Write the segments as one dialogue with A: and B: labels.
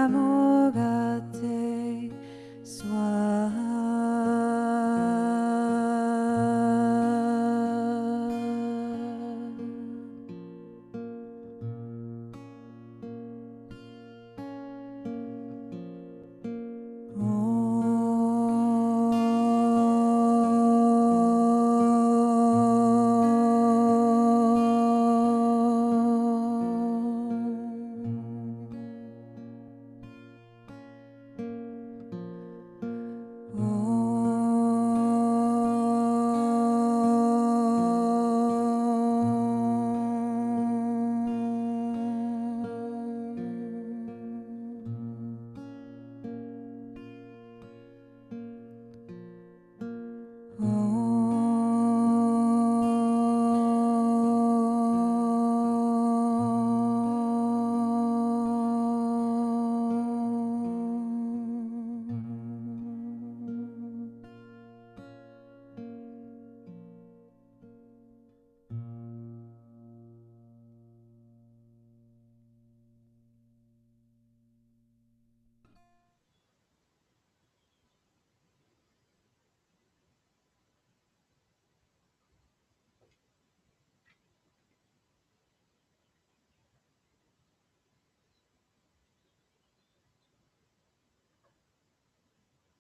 A: Namo Gate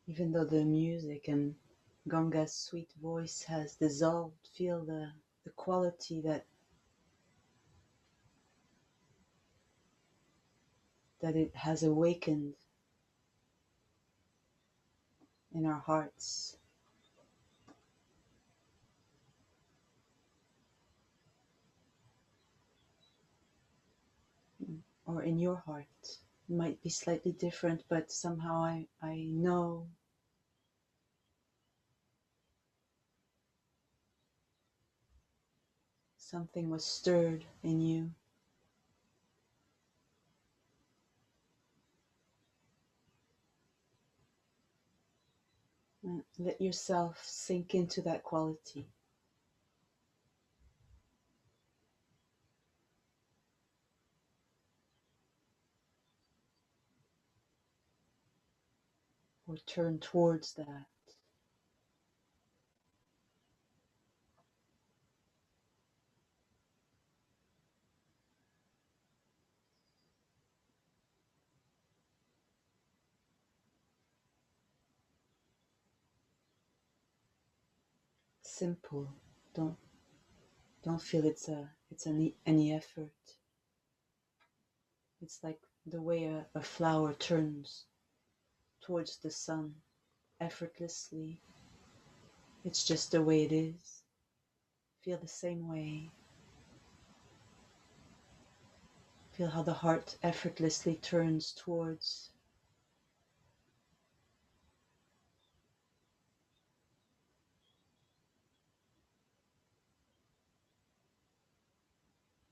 A: Even though the music and Ganga's sweet voice has dissolved, feel the quality that it has awakened in our hearts. Or in your heart. It might be slightly different, but somehow I know something was stirred in you. Let yourself sink into that quality. Or turn towards that. Simple. Don't feel it's any effort. It's like the way a flower turns towards the sun effortlessly. It's just the way it is. Feel the same way. Feel how the heart effortlessly turns towards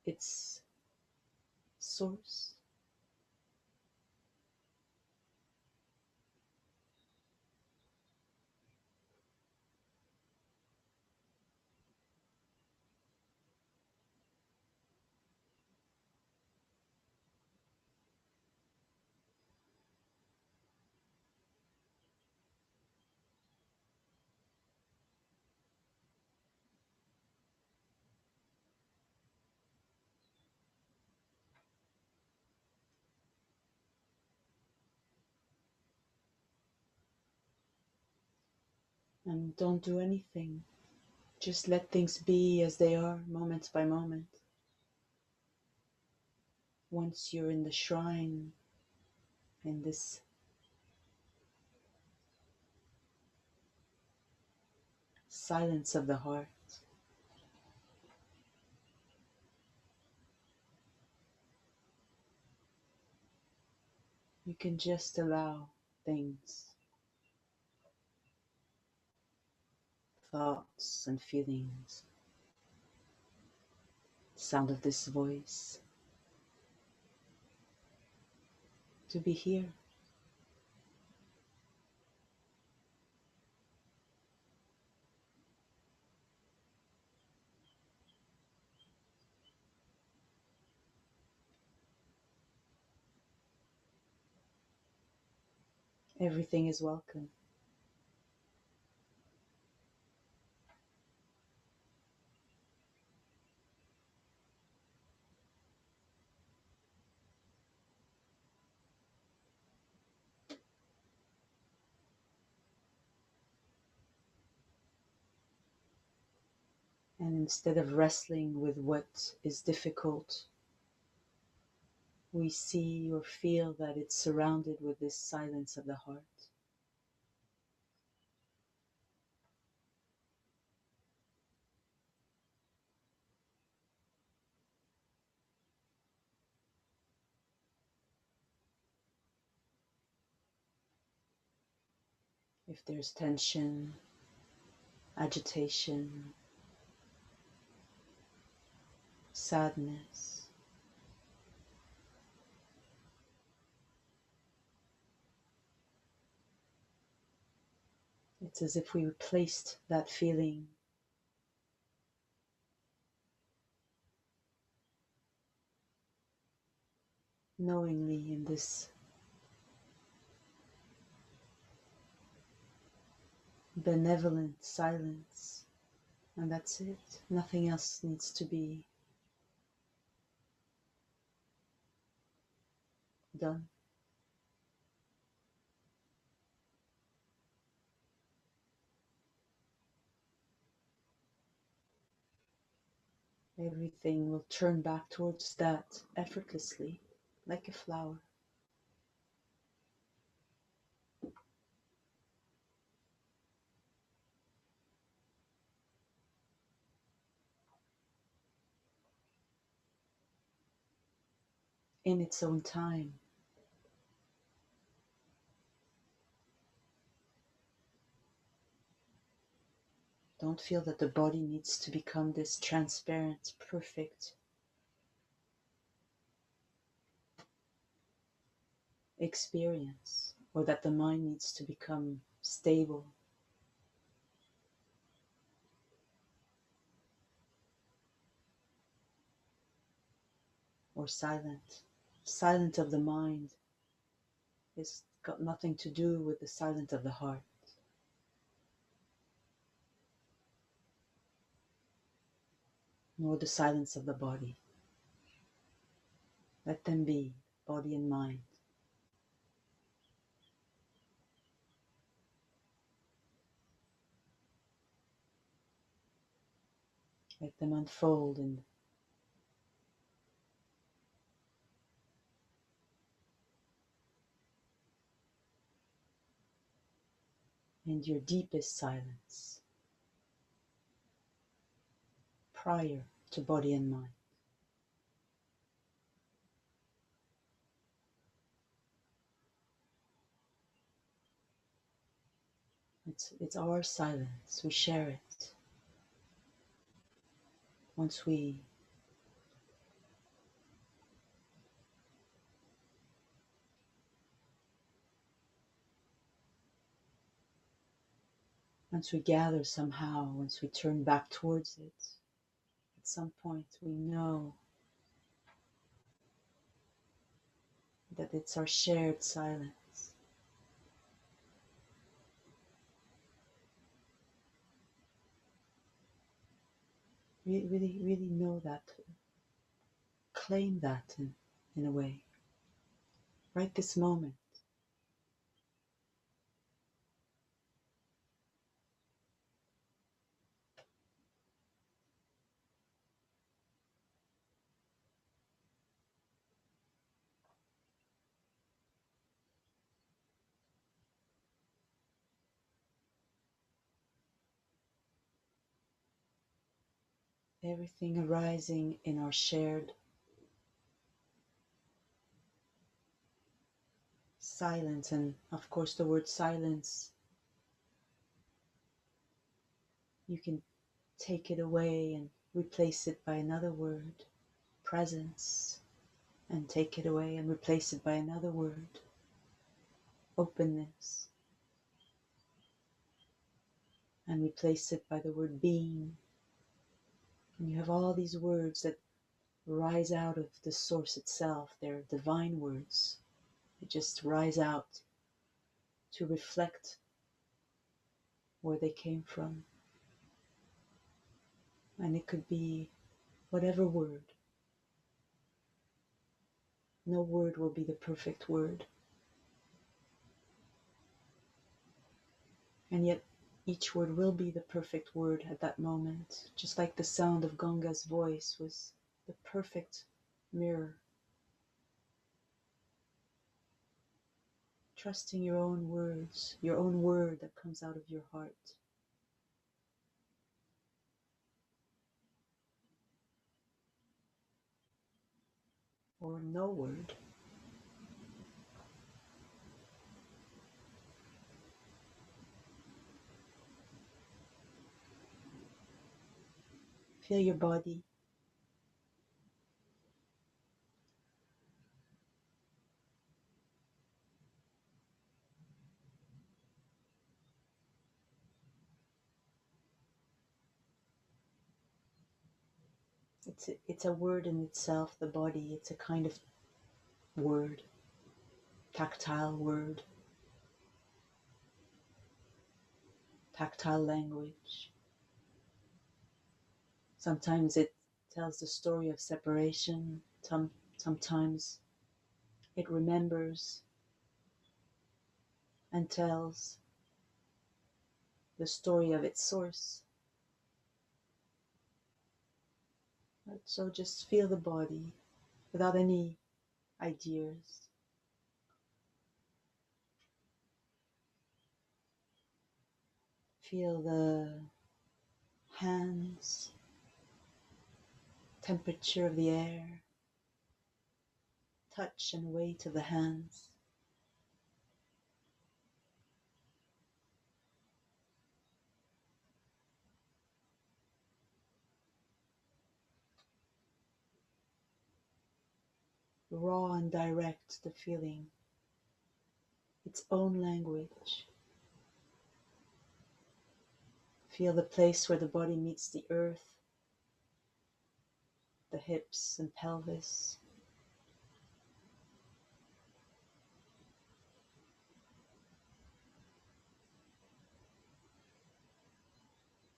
A: its source. And don't do anything. Just let things be as they are, moment by moment. Once you're in the shrine, in this silence of the heart, you can just allow things, thoughts and feelings, sound of this voice, to be here. Everything is welcome. And instead of wrestling with what is difficult, we see or feel that it's surrounded with this silence of the heart. If there's tension, agitation, sadness, it's as if we replaced that feeling knowingly in this benevolent silence. And that's it. Nothing else needs to be done. Everything will turn back towards that effortlessly, like a flower. In its own time. Don't feel that the body needs to become this transparent, perfect experience, or that the mind needs to become stable or silent. Silent of the mind has got nothing to do with the silence of the heart, nor the silence of the body. Let them be, body and mind. Let them unfold in your deepest silence, prior to body and mind. It's our silence. We share it. Once we gather somehow, once we turn back towards it, at some point we know that it's our shared silence. Really, really know that. Claim that in a way. Right this moment. Everything arising in our shared silence. And of course the word silence, you can take it away and replace it by another word, presence, and take it away and replace it by another word, openness, and replace it by the word being. And you have all these words that rise out of the source itself. They're divine words. They just rise out to reflect where they came from. And it could be whatever word. No word will be the perfect word. And yet each word will be the perfect word at that moment, just like the sound of Ganga's voice was the perfect mirror. Trusting your own words, your own word that comes out of your heart. Or no word. Feel your body. It's a word in itself, the body. It's a kind of word, tactile word, tactile language. Sometimes it tells the story of separation. Sometimes it remembers and tells the story of its source. Right? So just feel the body without any ideas. Feel the hands, temperature of the air, touch and weight of the hands. Raw and direct the feeling, its own language. Feel the place where the body meets the earth, the hips and pelvis.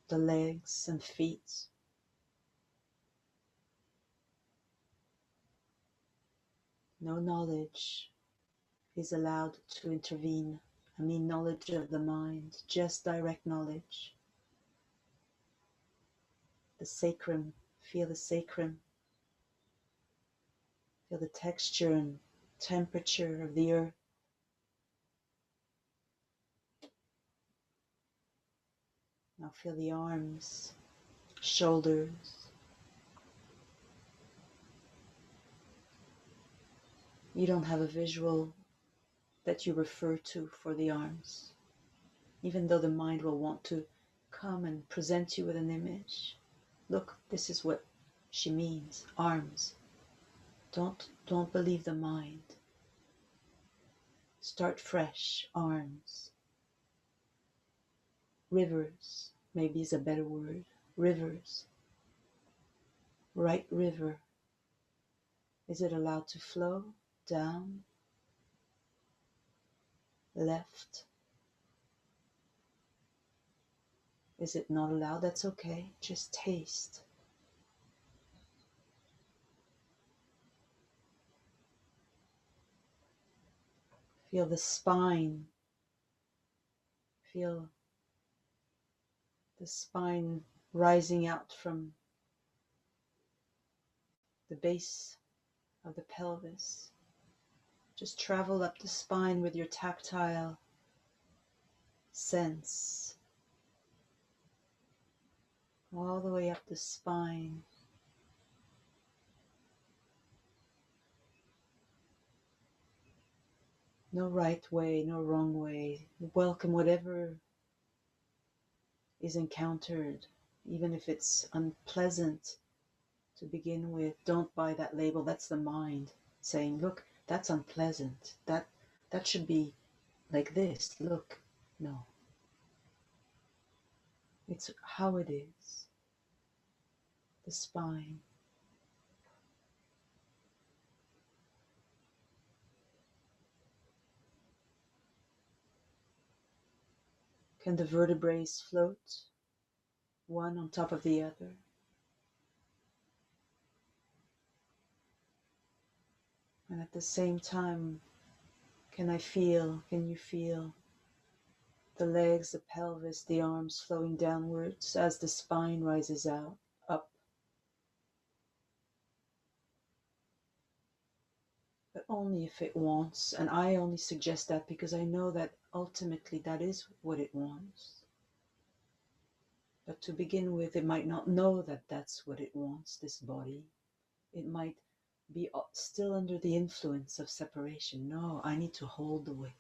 A: The legs and feet. No knowledge is allowed to intervene. I mean knowledge of the mind, just direct knowledge. The sacrum, feel the sacrum. Feel the texture and temperature of the earth. Now feel the arms, shoulders. You don't have a visual that you refer to for the arms, even though the mind will want to come and present you with an image. Look, this is what she means, arms. Don't believe the mind. Start fresh, arms. Rivers, maybe is a better word. Rivers. Right river. Is it allowed to flow down? Left? Is it not allowed? That's okay. Just taste. Feel the spine. Feel the spine rising out from the base of the pelvis. Just travel up the spine with your tactile sense. All the way up the spine. No right way, no wrong way. Welcome whatever is encountered, even if it's unpleasant to begin with. Don't buy that label. That's the mind saying, look, that's unpleasant. That should be like this. Look, no. It's how it is. The spine. Can the vertebrae float, one on top of the other? And at the same time, can you feel the legs, the pelvis, the arms flowing downwards as the spine rises up. But only if it wants, and I only suggest that because I know that ultimately that is what it wants. But to begin with, it might not know that that's what it wants, this body. It might be still under the influence of separation. No, I need to hold the weight.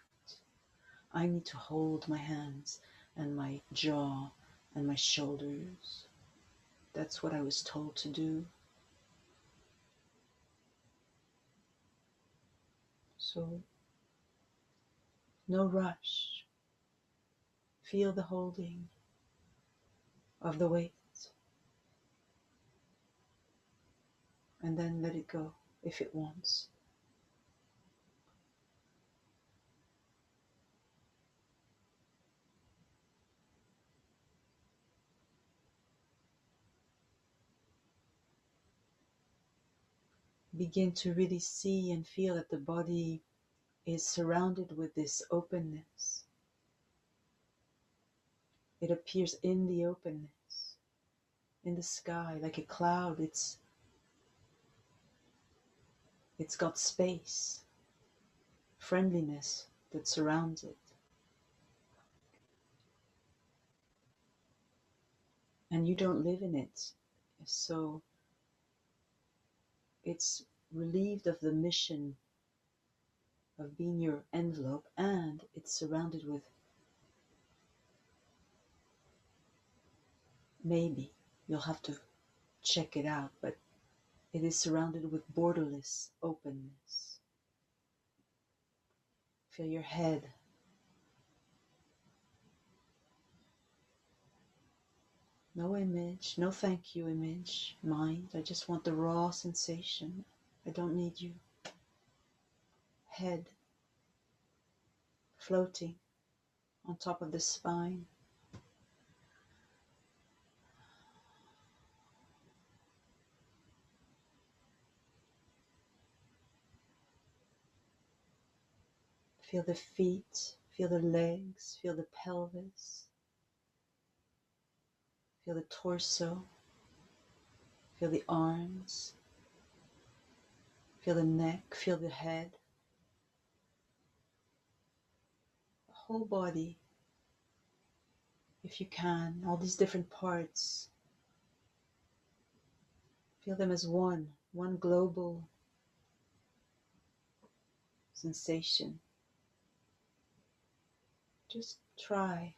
A: I need to hold my hands and my jaw and my shoulders. That's what I was told to do. So, no rush. Feel the holding of the weight. And then let it go if it wants. Begin to really see and feel that the body is surrounded with this openness. It appears in the openness, in the sky, like a cloud. It's got space, friendliness that surrounds it. And you don't live in it. So it's relieved of the mission of being your envelope, and it's surrounded with, maybe, you'll have to check it out, but it is surrounded with borderless openness. Feel your head. No image, no thank you image, mind. I just want the raw sensation. I don't need you. Head floating on top of the spine. Feel the feet, feel the legs, feel the pelvis, feel the torso, feel the arms, feel the neck, feel the head. The whole body, if you can, all these different parts. Feel them as one global sensation. Just try.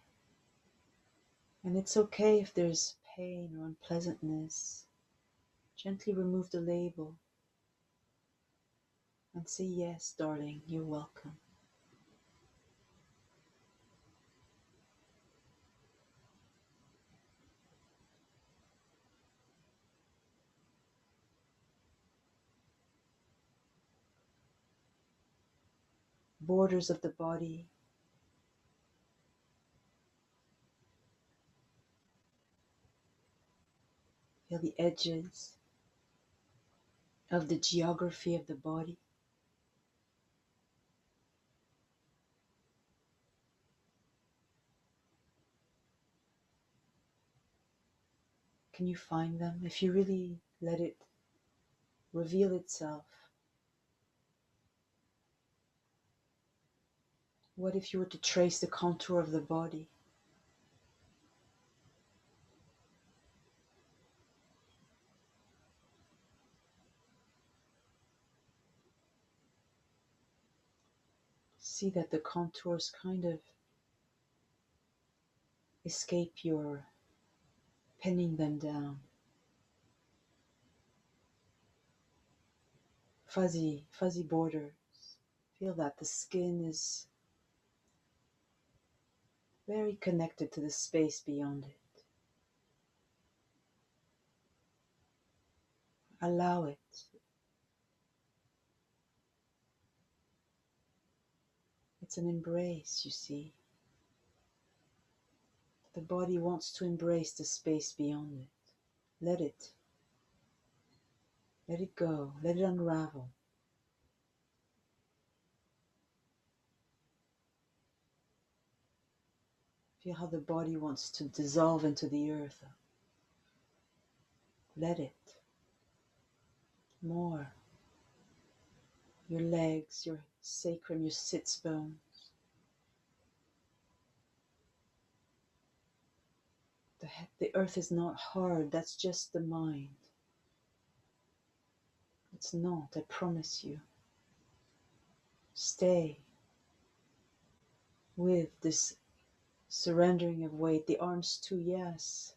A: And it's okay if there's pain or unpleasantness. Gently remove the label and say, yes, darling, you're welcome. Borders of the body. Feel the edges of the geography of the body. Can you find them? If you really let it reveal itself. What if you were to trace the contour of the body? See that the contours kind of escape your pinning them down. Fuzzy borders. Feel that the skin is very connected to the space beyond it. Allow it. It's an embrace, you see. The body wants to embrace the space beyond it. Let it. Let it go. Let it unravel. Feel how the body wants to dissolve into the earth. Let it. More. Your legs, your sacrum, your sits bones. The earth is not hard. That's just the mind. It's not, I promise you. Stay with this surrendering of weight. The arms too, yes.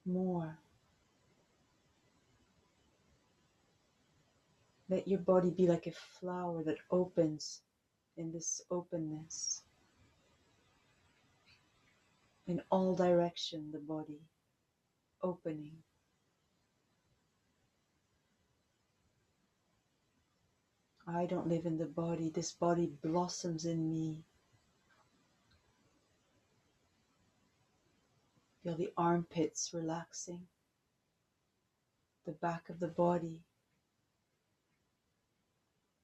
A: More. Let your body be like a flower that opens in this openness. In all direction, the body opening. I don't live in the body. This body blossoms in me. Feel the armpits relaxing. The back of the body.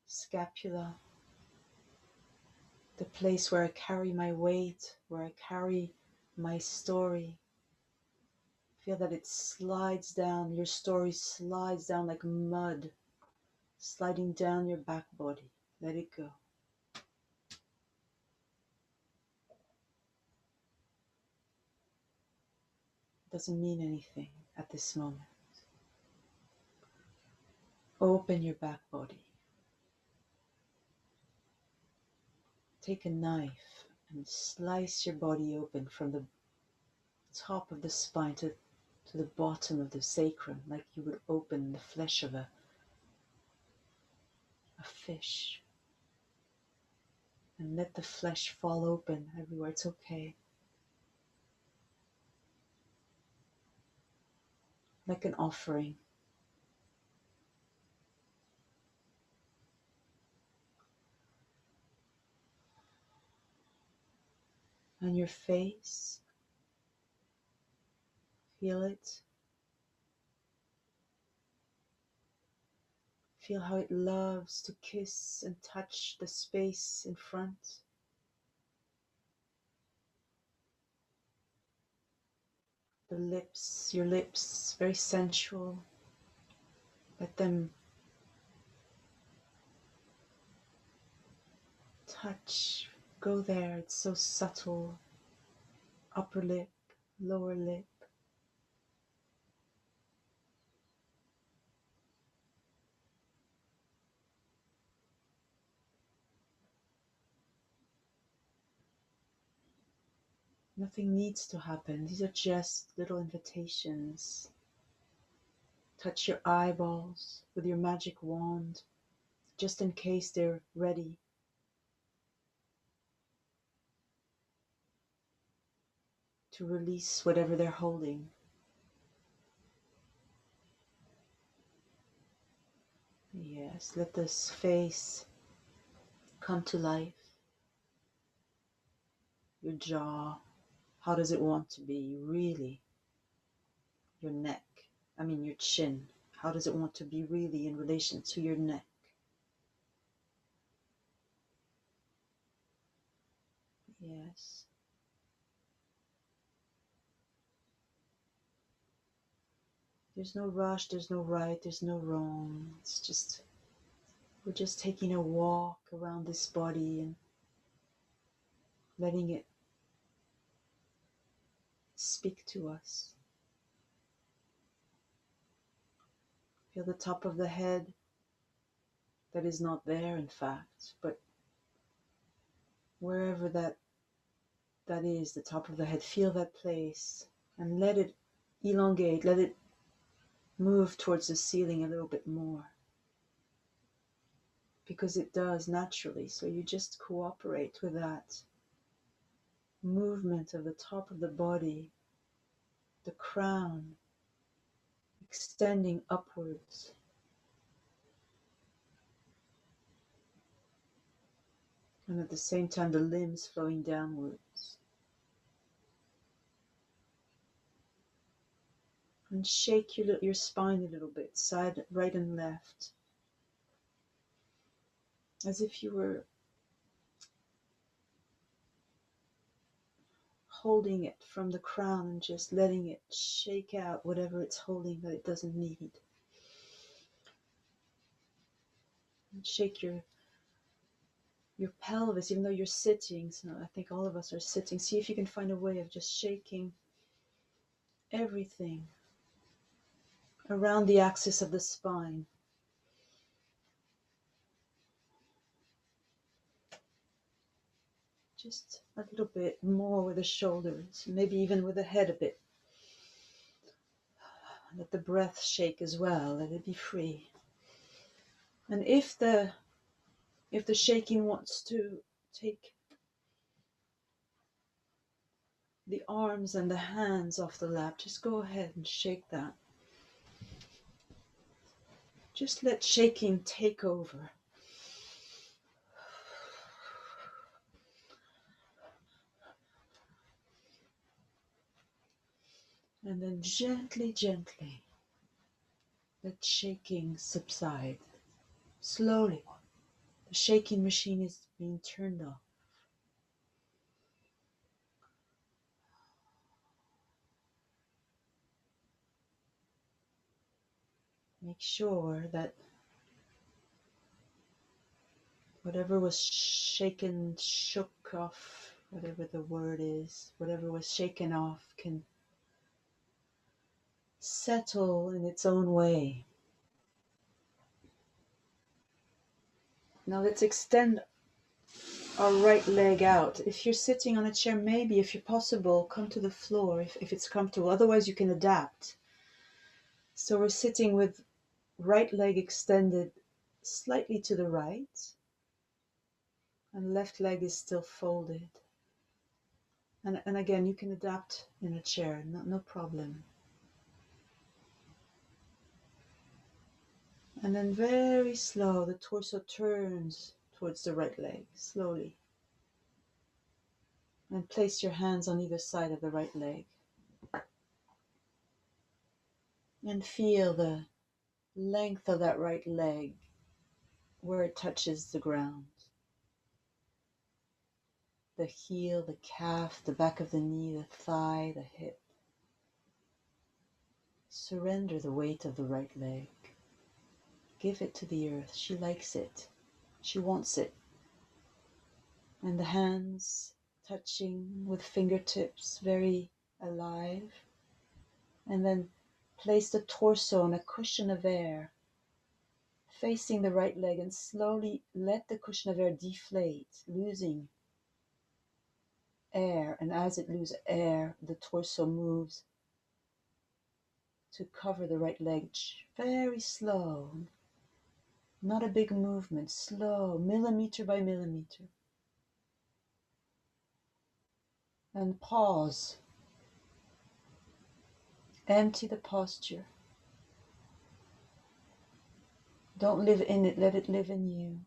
A: Scapula. The place where I carry my weight, where I carry my story. Feel that it slides down, your story slides down like mud, sliding down your back body. Let it go. It doesn't mean anything at this moment. Open your back body. Take a knife and slice your body open from the top of the spine to the bottom of the sacrum, like you would open the flesh of a fish. And let the flesh fall open everywhere. It's okay. Like an offering. On your face, feel it. Feel how it loves to kiss and touch the space in front. The lips, your lips, very sensual. Let them touch. Go there, it's so subtle. Upper lip, lower lip. Nothing needs to happen. These are just little invitations. Touch your eyeballs with your magic wand, just in case they're ready. To release whatever they're holding. Yes, let this face come to life. Your jaw, how does it want to be, really? Your neck, your chin, how does it want to be really in relation to your neck? Yes. There's no rush, there's no right, there's no wrong. It's just, we're just taking a walk around this body and letting it speak to us. Feel the top of the head that is not there, in fact, but wherever that is, the top of the head, feel that place and let it elongate, let it move towards the ceiling a little bit more. Because it does naturally, so you just cooperate with that movement of the top of the body, the crown extending upwards. And at the same time, the limbs flowing downwards. And shake your spine a little bit, side, right and left. As if you were holding it from the crown and just letting it shake out whatever it's holding that it doesn't need. And shake your pelvis, even though you're sitting. So I think all of us are sitting. See if you can find a way of just shaking everything around the axis of the spine. Just a little bit more with the shoulders, maybe even with the head a bit. Let the breath shake as well, let it be free. And if the shaking wants to take the arms and the hands off the lap, just go ahead and shake that. Just let shaking take over. And then gently, gently, let shaking subside. Slowly, the shaking machine is being turned off. Make sure that whatever was shaken, shook off, whatever the word is, whatever was shaken off can settle in its own way. Now let's extend our right leg out. If you're sitting on a chair, maybe if you're possible, come to the floor if it's comfortable. Otherwise, you can adapt. So we're sitting with right leg extended slightly to the right, and left leg is still folded. And again, you can adapt in a chair, no problem. And then very slow, the torso turns towards the right leg, slowly. And place your hands on either side of the right leg. And feel the length of that right leg where it touches the ground. The heel, the calf, the back of the knee, the thigh, the hip. Surrender the weight of the right leg. Give it to the earth. She likes it. She wants it. And the hands touching with fingertips, very alive. And then place the torso on a cushion of air, facing the right leg, and slowly let the cushion of air deflate, losing air. And as it loses air, the torso moves to cover the right leg. Very slow. Not a big movement, slow, millimeter by millimeter. And pause. Empty the posture. Don't live in it, let it live in you.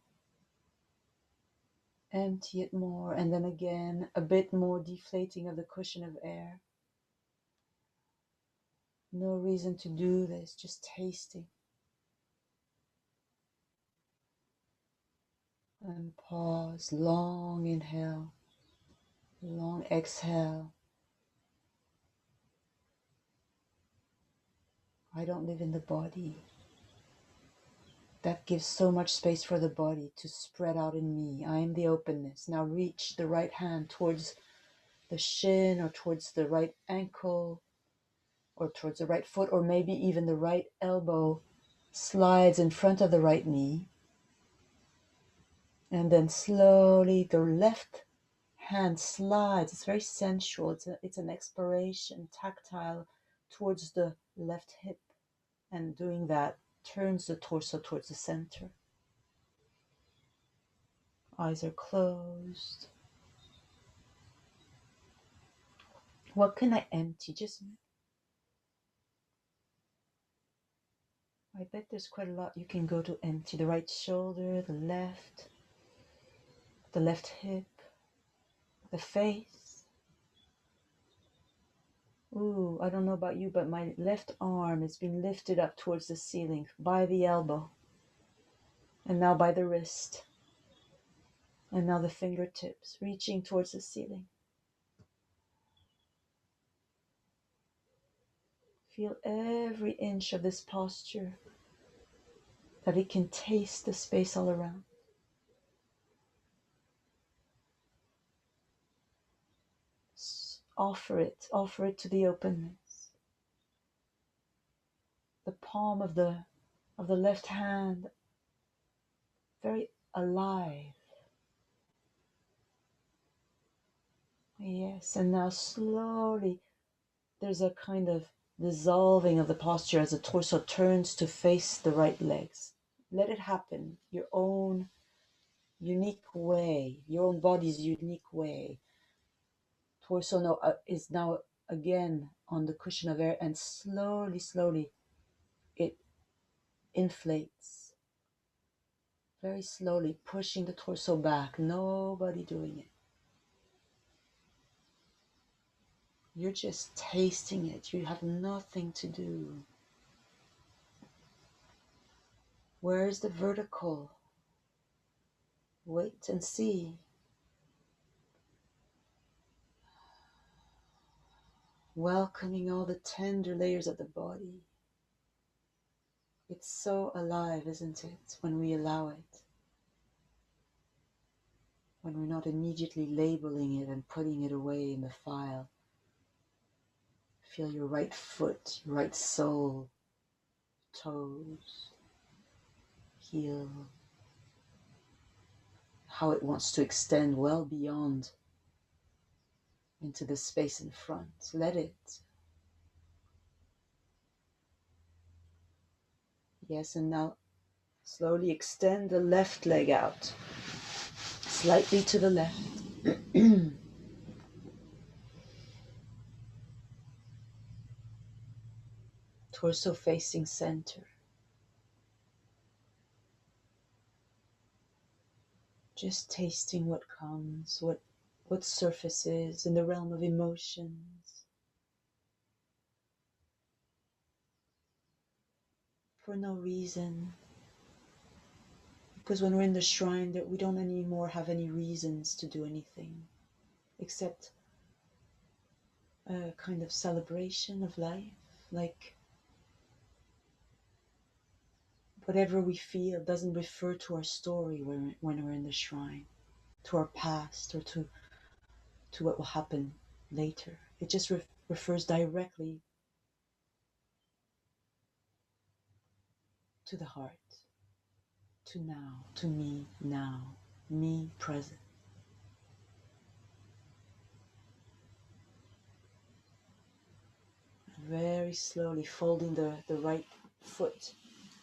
A: Empty it more, and then again, a bit more deflating of the cushion of air. No reason to do this, just tasting. And pause, long inhale, long exhale. I don't live in the body. That gives so much space for the body to spread out in me. I am the openness. Now reach the right hand towards the shin or towards the right ankle or towards the right foot, or maybe even the right elbow slides in front of the right knee. And then slowly the left hand slides. It's very sensual. It's an exploration, tactile, towards the left hip. And doing that turns the torso towards the center. Eyes are closed. What can I empty? I bet there's quite a lot you can go to empty. The right shoulder, the left. the left hip, the face. Ooh, I don't know about you, but my left arm is being lifted up towards the ceiling by the elbow, and now by the wrist, and now the fingertips reaching towards the ceiling. Feel every inch of this posture, that it can taste the space all around. Offer it to the openness. The palm of the left hand, very alive. Yes, and now slowly there's a kind of dissolving of the posture as the torso turns to face the right legs. Let it happen your own unique way, your own body's unique way. Torso is now again on the cushion of air, and slowly it inflates. Very slowly pushing the torso back. Nobody doing it. You're just tasting it. You have nothing to do. Where's the vertical? Wait and see. Welcoming all the tender layers of the body. It's so alive, isn't it, when we allow it? When we're not immediately labeling it and putting it away in the file. Feel your right foot, your right sole, toes, heel. How it wants to extend well beyond into the space in front. Let it. Yes, and now slowly extend the left leg out, slightly to the left. Torso facing center. Just tasting what comes, what surfaces in the realm of emotions. For no reason. Because when we're in the shrine, we don't anymore have any reasons to do anything except a kind of celebration of life, like whatever we feel doesn't refer to our story when we're in the shrine, to our past or to what will happen later. It just refers directly to the heart, to now, to me now, me present. Very slowly folding the right foot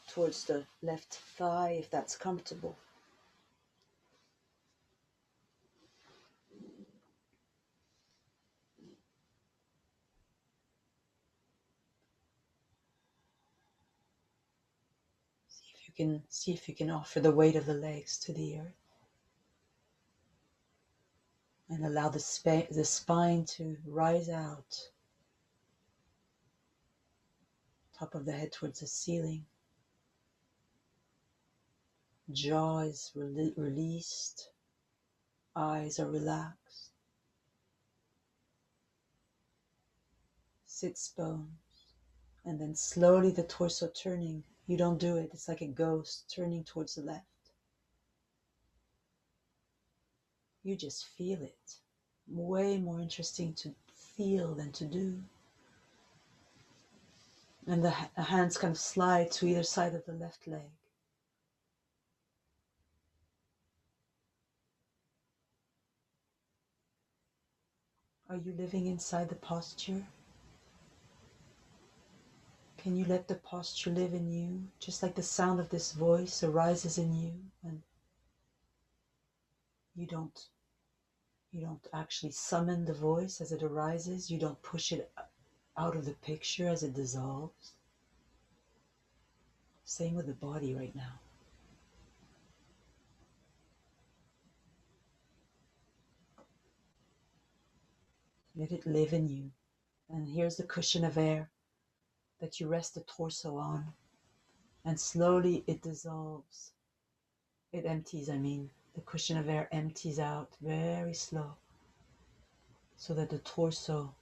A: towards the left thigh, if that's comfortable. See if you can offer the weight of the legs to the earth. And allow the spine to rise out. Top of the head towards the ceiling. Jaw is released. Eyes are relaxed. Sits bones. And then slowly the torso turning. You don't do it. It's like a ghost turning towards the left. You just feel it. Way more interesting to feel than to do. And the hands kind of slide to either side of the left leg. Are you living inside the posture? Can you let the posture live in you, just like the sound of this voice arises in you, and you don't actually summon the voice as it arises, you don't push it out of the picture as it dissolves. Same with the body right now. Let it live in you. And here's the cushion of air that you rest the torso on. And slowly it dissolves. It empties, the cushion of air empties out very slow, so that the torso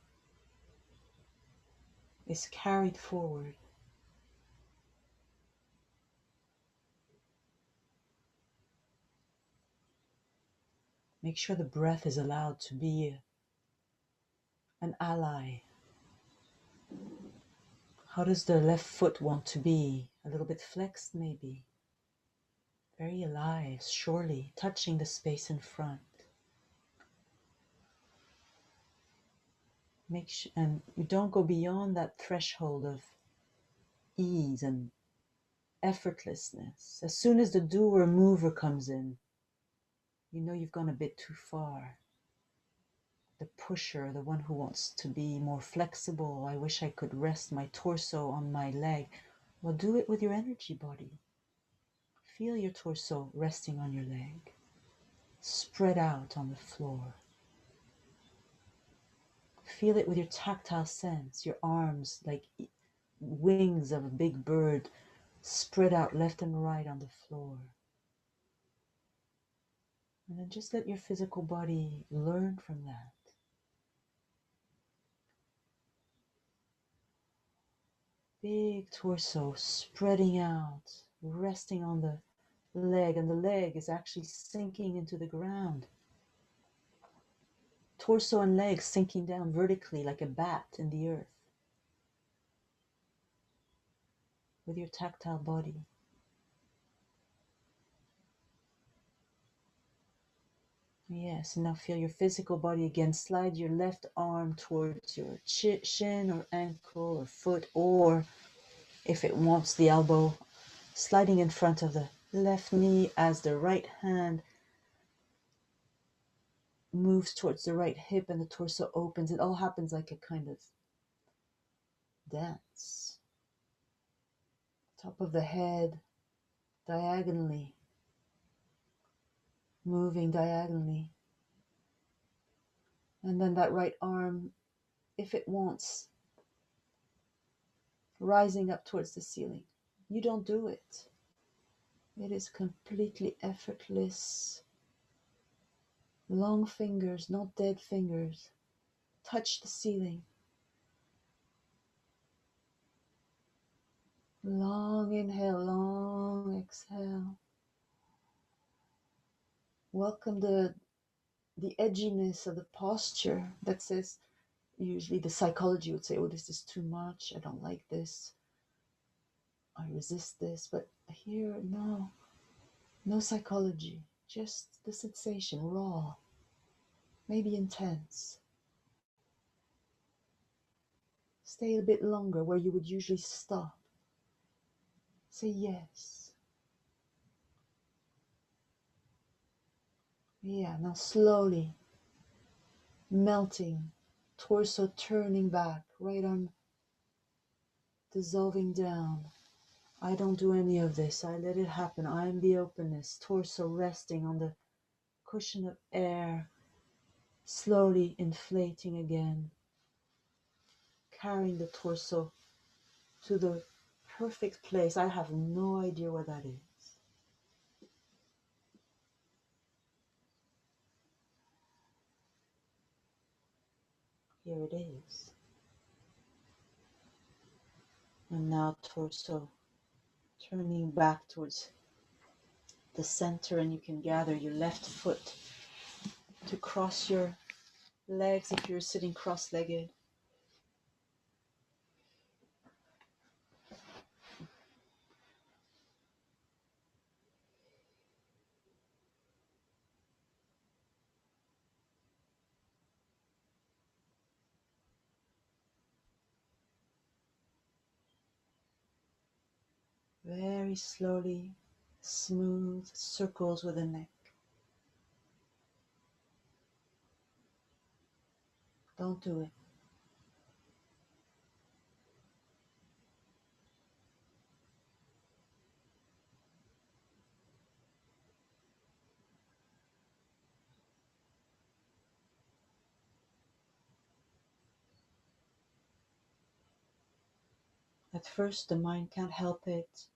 A: is carried forward. Make sure the breath is allowed to be an ally. How does the left foot want to be? A little bit flexed, maybe. Very alive, surely, touching the space in front. And you don't go beyond that threshold of ease and effortlessness. As soon as the doer mover comes in, you know you've gone a bit too far. The pusher, the one who wants to be more flexible. I wish I could rest my torso on my leg. Well, do it with your energy body. Feel your torso resting on your leg. Spread out on the floor. Feel it with your tactile sense, your arms like wings of a big bird spread out left and right on the floor. And then just let your physical body learn from that. Big torso spreading out, resting on the leg, and the leg is actually sinking into the ground. Torso and legs sinking down vertically like a bat in the earth. With your tactile body. Yes, now feel your physical body again. Slide your left arm towards your shin or ankle or foot, or if it wants the elbow, sliding in front of the left knee as the right hand moves towards the right hip and the torso opens. It all happens like a kind of dance. Top of the head, diagonally, moving diagonally. And then that right arm, if it wants, rising up towards the ceiling. You don't do it. It is completely effortless. Long fingers, not dead fingers. Touch the ceiling. Long inhale, long exhale. Welcome the edginess of the posture that says, usually the psychology would say, oh, this is too much. I don't like this. I resist this. But here, no psychology. Just the sensation, raw, maybe intense. Stay a bit longer where you would usually stop. Say yes. Yeah, now slowly melting, torso turning back, right arm dissolving down. I don't do any of this. I let it happen. I am the openness. Torso resting on the cushion of air, slowly inflating again, carrying the torso to the perfect place. I have no idea where that is. Here it is. And now torso turning back towards the center, and you can gather your left foot to cross your legs if you're sitting cross-legged. Very slowly, smooth circles with the neck. Don't do it. At first, the mind can't help it.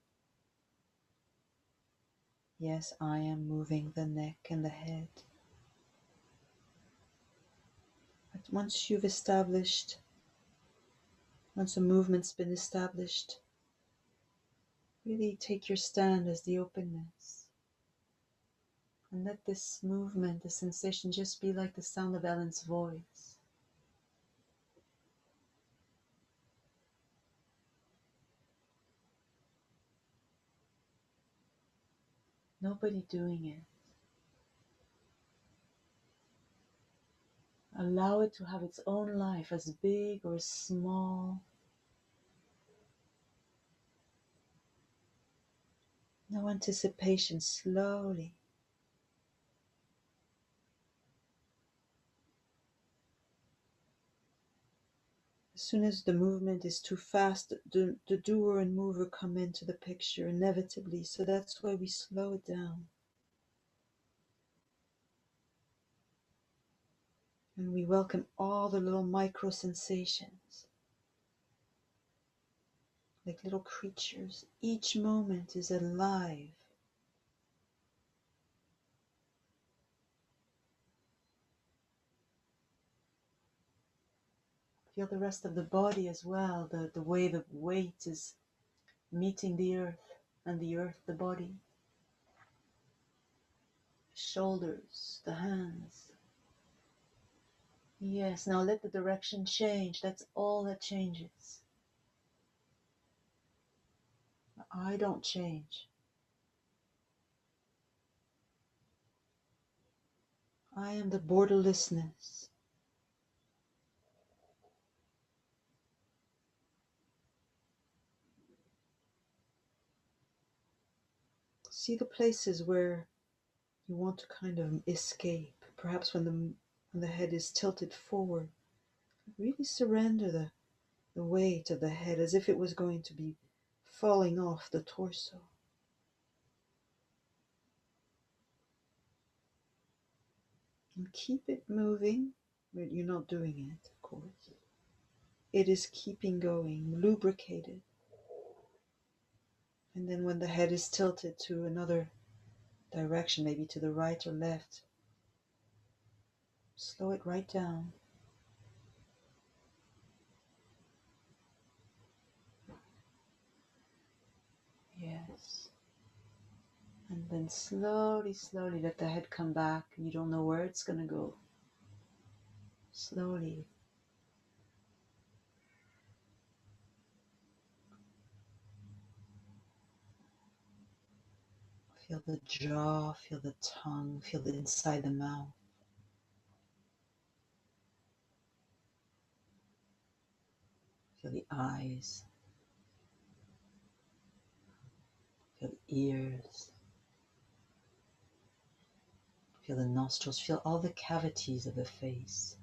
A: Yes, I am moving the neck and the head. But once a movement's been established, really take your stand as the openness. And let this movement, the sensation, just be like the sound of Ellen's voice. Nobody doing it. Allow it to have its own life, as big or as small. No anticipation, slowly. As soon as the movement is too fast, the doer and mover come into the picture inevitably, so that's why we slow it down. And we welcome all the little micro sensations, like little creatures. Each moment is alive. Feel the rest of the body as well, the way the weight is meeting the earth, and the earth the body. Shoulders, the hands. Yes, now let the direction change. That's all that changes. I don't change. I am the borderlessness. See the places where you want to kind of escape. Perhaps when the head is tilted forward. Really surrender the weight of the head as if it was going to be falling off the torso. And keep it moving, but you're not doing it, of course. It is keeping going, lubricated. And then when the head is tilted to another direction, maybe to the right or left, slow it right down. Yes. And then slowly, slowly let the head come back. You don't know where it's going to go. Slowly. Feel the jaw, feel the tongue, feel the inside the mouth. Feel the eyes. Feel the ears. Feel the nostrils. Feel all the cavities of the face.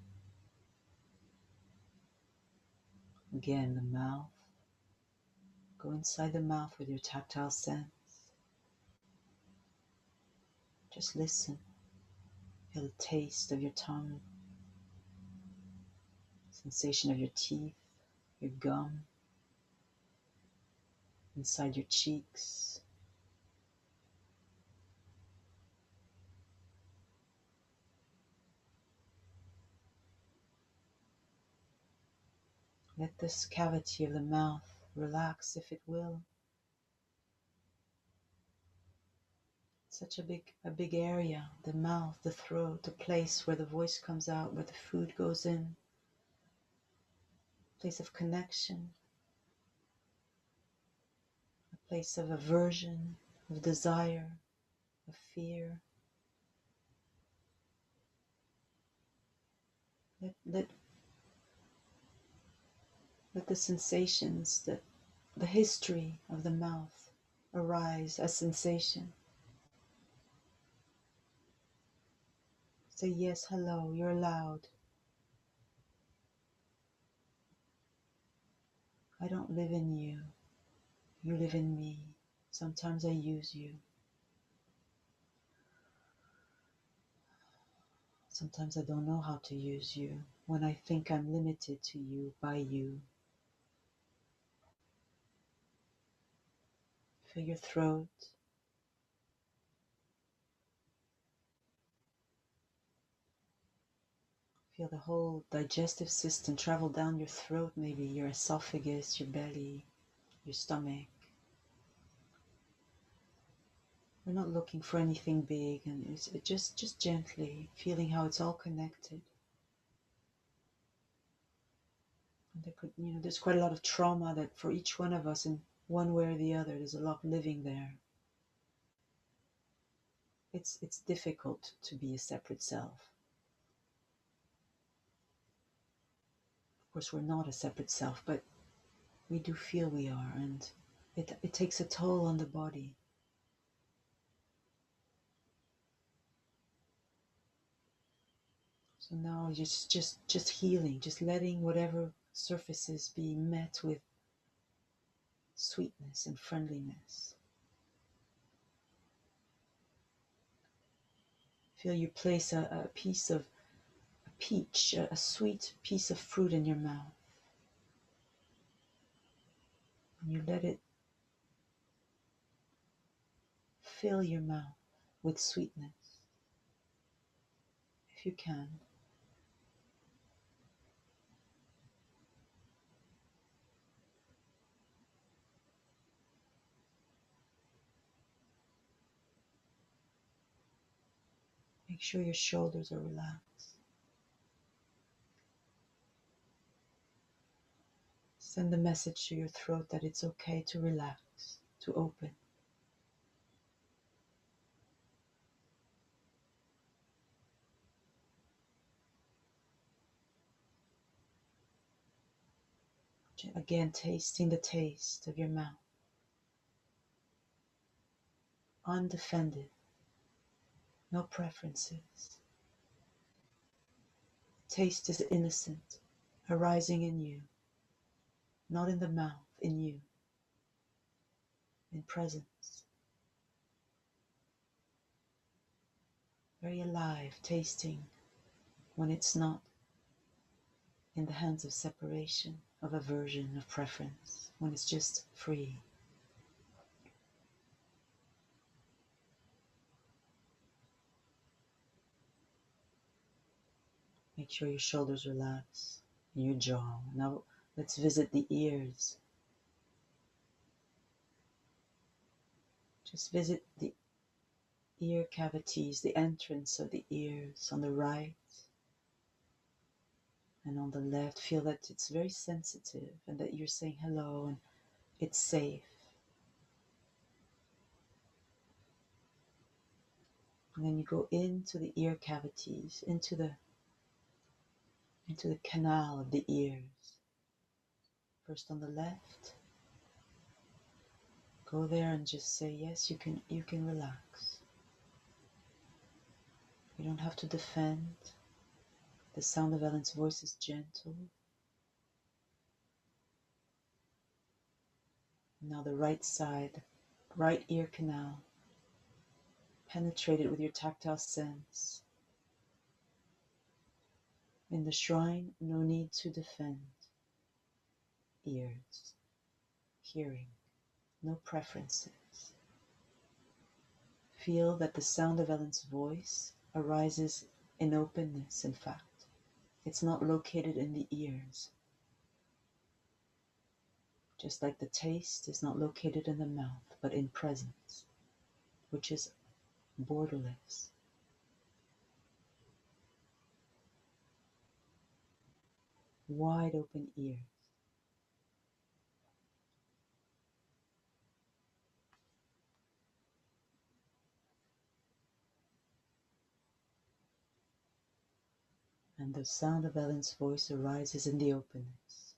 A: Again, the mouth. Go inside the mouth with your tactile sense. Just listen. Feel the taste of your tongue. Sensation of your teeth, your gum. Inside your cheeks. Let this cavity of the mouth relax if it will. Such a big area, the mouth, the throat, the place where the voice comes out, where the food goes in. Place of connection. A place of aversion, of desire, of fear. Let the sensations, the history of the mouth arise as sensation. Say yes, hello, you're allowed. I don't live in you. You live in me. Sometimes I use you. Sometimes I don't know how to use you when I think I'm limited to you by you. Feel your throat. Feel the whole digestive system travel down your throat, maybe your esophagus, your belly, your stomach. We're not looking for anything big, and it's just gently feeling how it's all connected. And there could, there's quite a lot of trauma that for each one of us, in one way or the other, there's a lot living there. It's difficult to be a separate self. Of course, we're not a separate self, but we do feel we are, and it takes a toll on the body. So now just healing, just letting whatever surfaces be met with sweetness and friendliness. Feel you place a piece of a peach, a sweet piece of fruit in your mouth. And you let it fill your mouth with sweetness, if you can. Make sure your shoulders are relaxed. Send the message to your throat that it's okay to relax, to open. Again, tasting the taste of your mouth. Undefended. No preferences. Taste is innocent, arising in you, not in the mouth, in you, in presence. Very alive, tasting when it's not in the hands of separation, of aversion, of preference, when it's just free. Make sure your shoulders relax and your jaw. Now let's visit the ears. Just visit the ear cavities, the entrance of the ears on the right and on the left. Feel that it's very sensitive and that you're saying hello and it's safe. And then you go into the ear cavities, into the canal of the ears. First on the left. Go there and just say yes, you can relax. You don't have to defend. The sound of Ellen's voice is gentle. Now the right side, right ear canal. Penetrate it with your tactile sense. In the shrine, no need to defend. Ears, hearing, no preferences. Feel that the sound of Ellen's voice arises in openness, in fact. It's not located in the ears. Just like the taste is not located in the mouth, but in presence, which is borderless. Wide open ears. And the sound of Ellen's voice arises in the openness.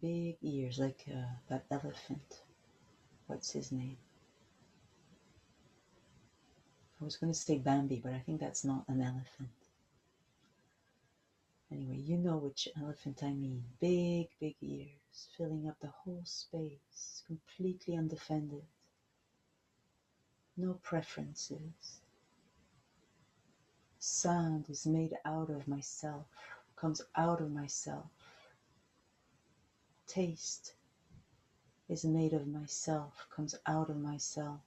A: Big ears, like that elephant. What's his name? I was going to say Bambi, but I think that's not an elephant. Anyway, you know which elephant I mean. Big, big ears, filling up the whole space, completely undefended. No preferences. Sound is made out of myself, comes out of myself. Taste is made of myself, comes out of myself.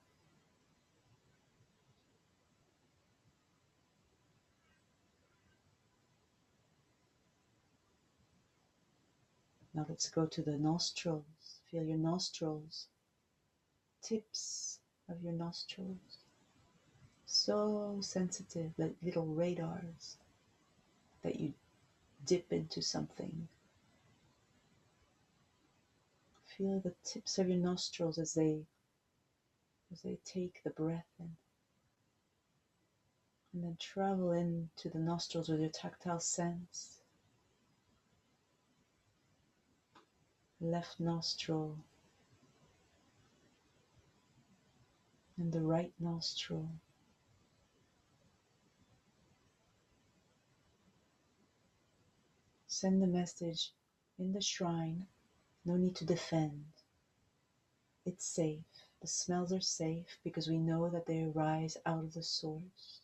A: Now let's go to the nostrils. Feel your nostrils, tips of your nostrils. So sensitive, like little radars that you dip into something. Feel the tips of your nostrils as they take the breath in. And then travel into the nostrils with your tactile sense. Left nostril and the right nostril. Send the message in the shrine. No need to defend. It's safe. The smells are safe because we know that they arise out of the source.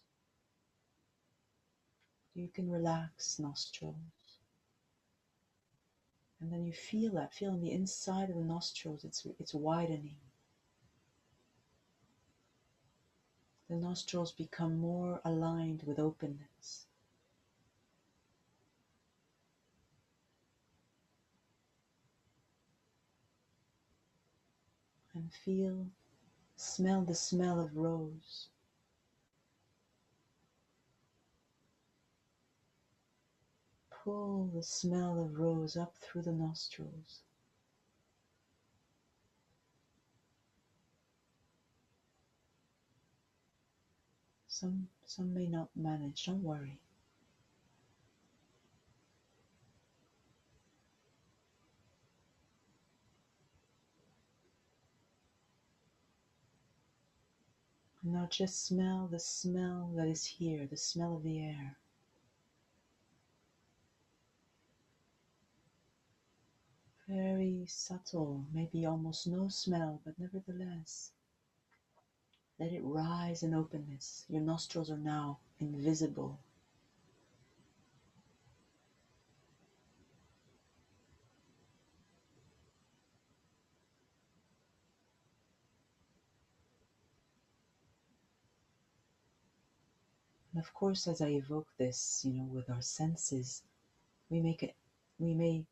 A: You can relax nostrils. And then you feel that, feel on the inside of the nostrils, it's widening. The nostrils become more aligned with openness. And smell the smell of rose. Pull the smell of rose up through the nostrils. Some may not manage, don't worry. Now just smell the smell that is here, the smell of the air. Very subtle, maybe almost no smell, but nevertheless, let it rise in openness. Your nostrils are now invisible. And of course, as I evoke this, with our senses, we may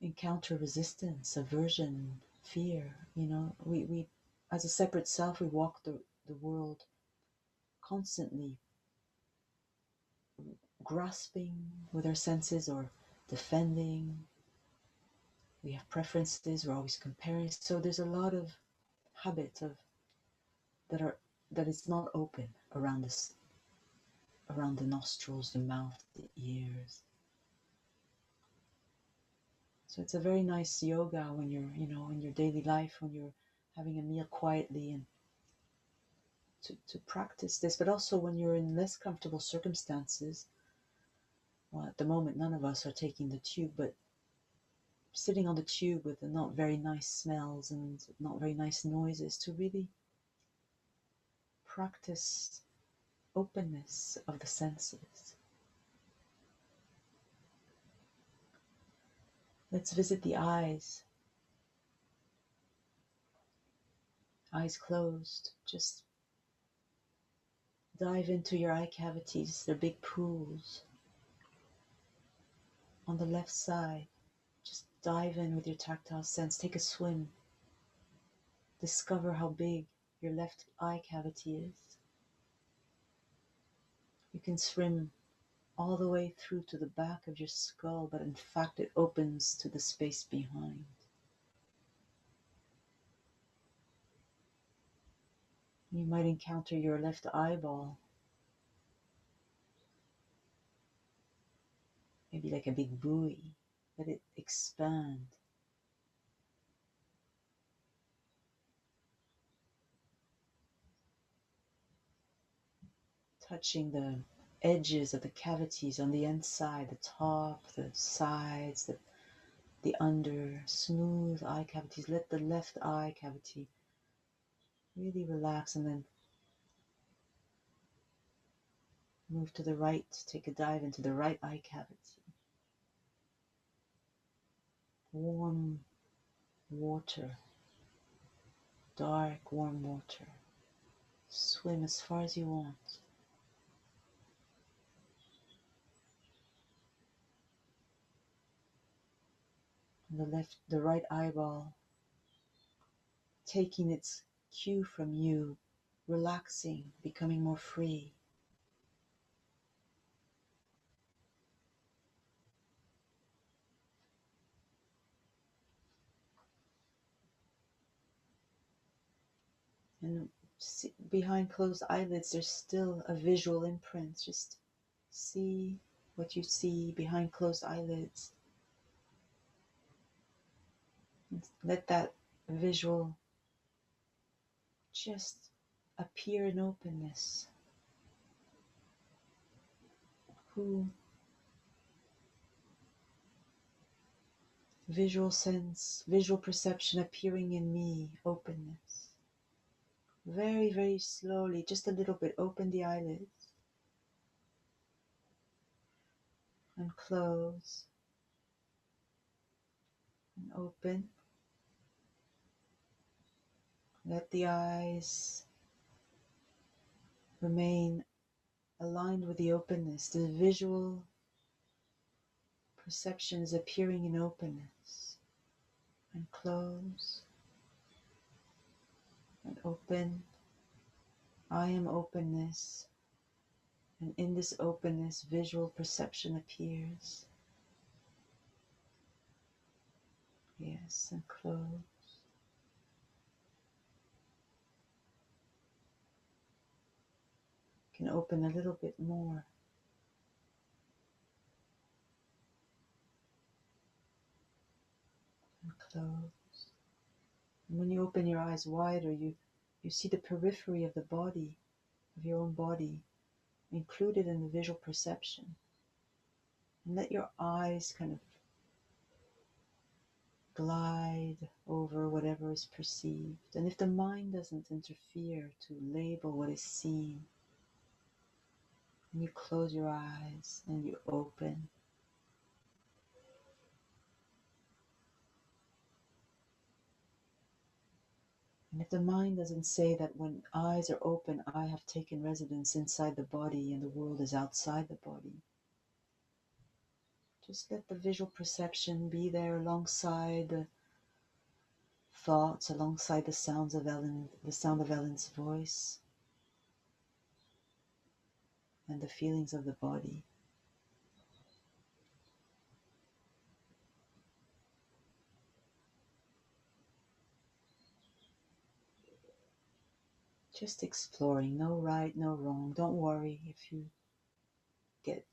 A: encounter resistance, aversion, fear. We as a separate self, we walk the world constantly grasping with our senses or defending. We have preferences, we're always comparing. So there's a lot of habit that is not open around this, around the nostrils, the mouth, the ears. So it's a very nice yoga when you're, in your daily life, when you're having a meal quietly, and to practice this, but also when you're in less comfortable circumstances. Well, at the moment, none of us are taking the tube, but sitting on the tube with the not very nice smells and not very nice noises, to really practice openness of the senses. Let's visit the eyes. Eyes closed. Just dive into your eye cavities. They're big pools. On the left side, just dive in with your tactile sense. Take a swim. Discover how big your left eye cavity is. You can swim all the way through to the back of your skull, but in fact it opens to the space behind. You might encounter your left eyeball, maybe like a big buoy. Let it expand. Touching the edges of the cavities on the inside, the top, the sides, the under, smooth eye cavities. Let the left eye cavity really relax, and then move to the right. Take a dive into the right eye cavity. Warm water, dark, warm water. Swim as far as you want. And the right eyeball taking its cue from you, relaxing, becoming more free. And behind closed eyelids, there's still a visual imprint. Just see what you see behind closed eyelids. And let that visual just appear in openness. Who visual sense, visual perception appearing in me, openness. Very, very slowly, just a little bit, open the eyelids and close and open. Let the eyes remain aligned with the openness. The visual perception is appearing in openness. And close and open. I am openness. And in this openness, visual perception appears. Yes, and close. You can open a little bit more. And close. And when you open your eyes wider, you see the periphery of the body, of your own body, included in the visual perception. And let your eyes kind of glide over whatever is perceived. And if the mind doesn't interfere to label what is seen, and you close your eyes and you open. And if the mind doesn't say that when eyes are open, I have taken residence inside the body and the world is outside the body, just let the visual perception be there alongside the thoughts, alongside the sounds of the sound of Ellen's voice and the feelings of the body. Just exploring, no right, no wrong. Don't worry if you get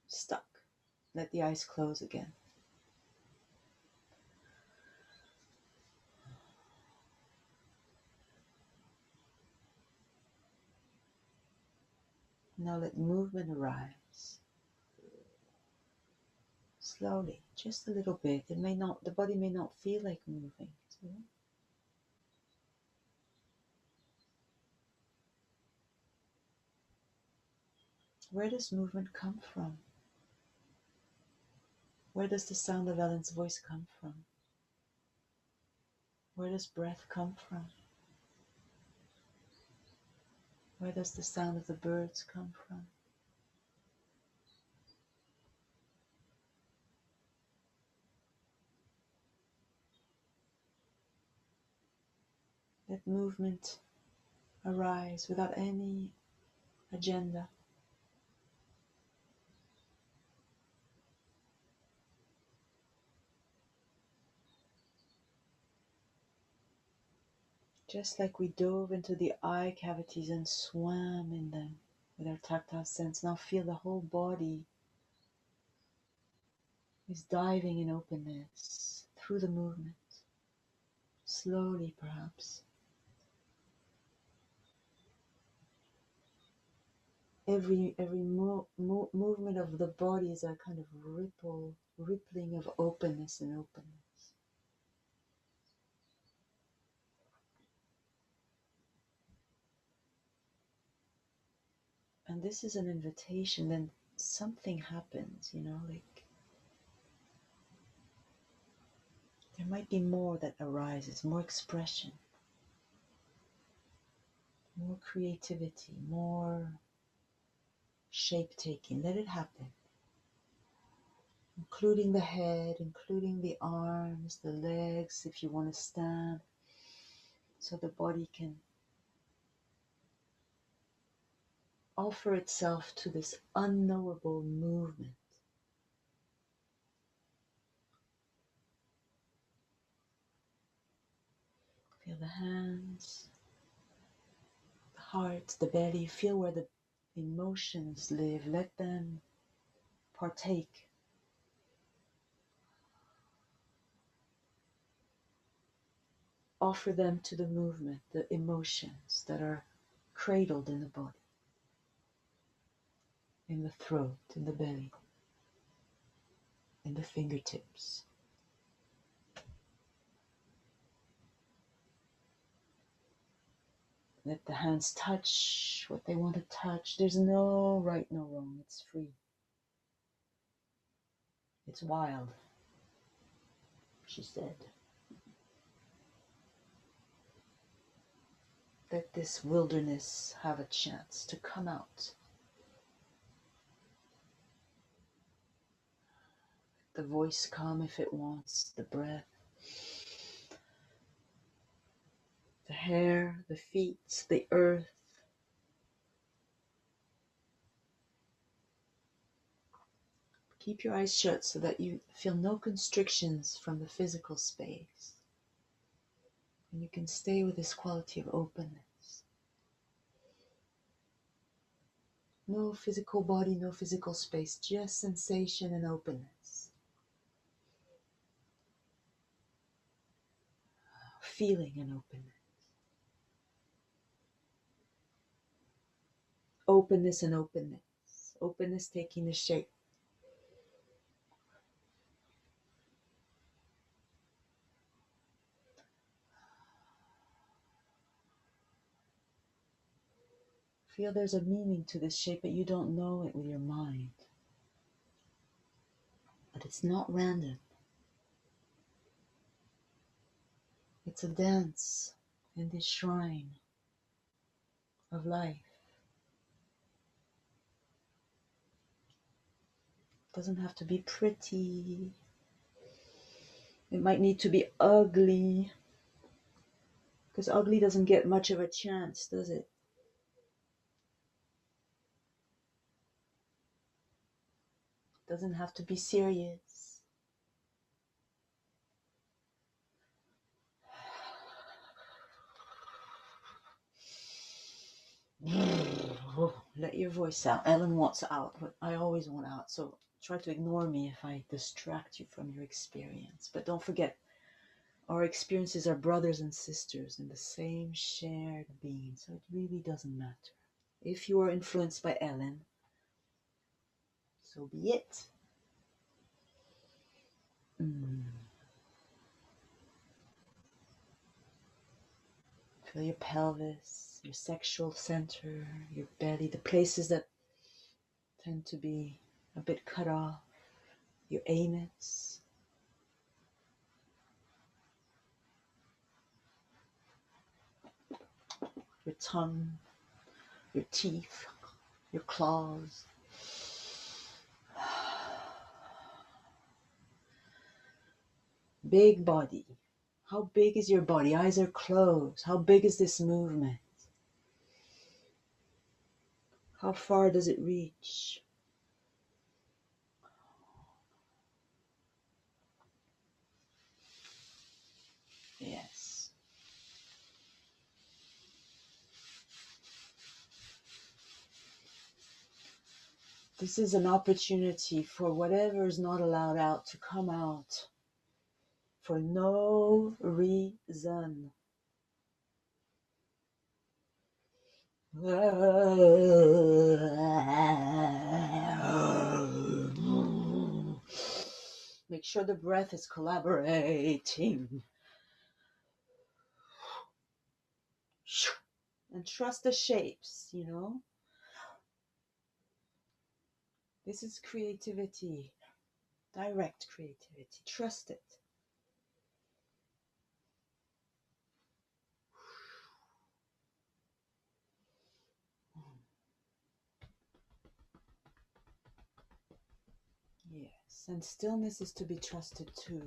A: stuck. Let the eyes close again. Now let movement arise. Slowly, just a little bit. The body may not feel like moving. So where does movement come from? Where does the sound of Ellen's voice come from? Where does breath come from? Where does the sound of the birds come from? Let movement arise without any agenda. Just like we dove into the eye cavities and swam in them with our tactile sense, now feel the whole body is diving in openness through the movement. Slowly, perhaps. Every movement of the body is a kind of rippling of openness and openness. And this is an invitation, then something happens, like there might be more that arises, more expression, more creativity, more shape-taking. Let it happen. Including the head, including the arms, the legs, if you want to stand, so the body can offer itself to this unknowable movement. Feel the hands, the heart, the belly. Feel where the emotions live. Let them partake. Offer them to the movement, the emotions that are cradled in the body, in the throat, in the belly, in the fingertips. Let the hands touch what they want to touch. There's no right, no wrong. It's free. It's wild, she said. Let this wilderness have a chance to come out. The voice come if it wants, the breath, the hair, the feet, the earth. Keep your eyes shut so that you feel no constrictions from the physical space. And you can stay with this quality of openness. No physical body, no physical space, just sensation and openness. Feeling and openness. Openness and openness. Openness taking the shape. Feel there's a meaning to this shape, but you don't know it with your mind. But it's not random. It's a dance in this shrine of life. It doesn't have to be pretty. It might need to be ugly. Because ugly doesn't get much of a chance, does it? Doesn't have to be serious. Let your voice out. Ellen wants out, but I always want out. So try to ignore me if I distract you from your experience. But don't forget, our experiences are brothers and sisters in the same shared being. So it really doesn't matter. If you are influenced by Ellen, so be it. Feel your pelvis, your sexual center, your belly, the places that tend to be a bit cut off, your anus. Your tongue, your teeth, your claws. Big body. How big is your body? Eyes are closed. How big is this movement? How far does it reach? Yes. This is an opportunity for whatever is not allowed out to come out for no reason. Make sure the breath is collaborating. And trust the shapes, you know. This is creativity, direct creativity. Trust it. Yes, and stillness is to be trusted too.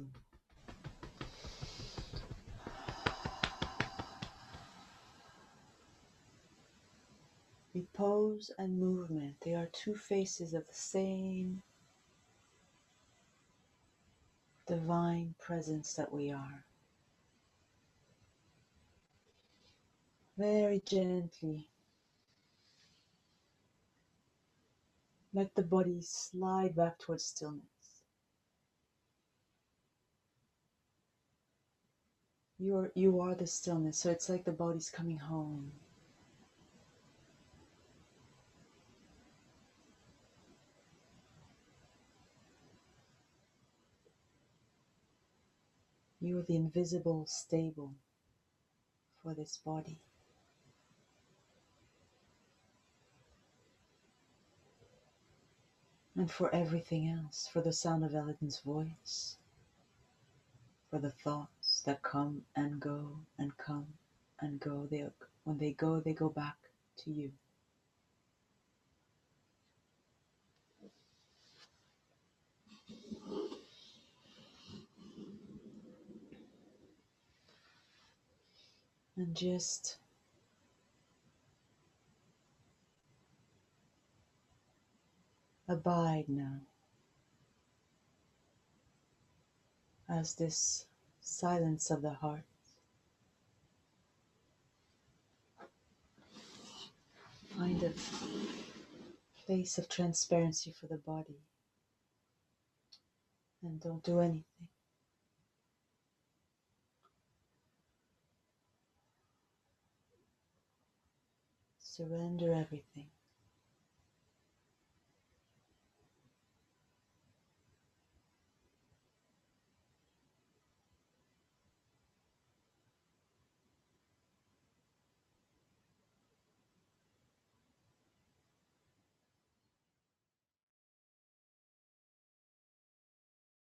A: Repose and movement, they are two faces of the same divine presence that we are. Very gently, let the body slide back towards stillness. You are the stillness, so it's like the body's coming home. You are the invisible stable for this body. And for everything else, for the sound of Elegant's voice, for the thoughts that come and go and come and go. When they go back to you. And just abide now as this silence of the heart find a place of transparency for the body, and don't do anything. Surrender everything.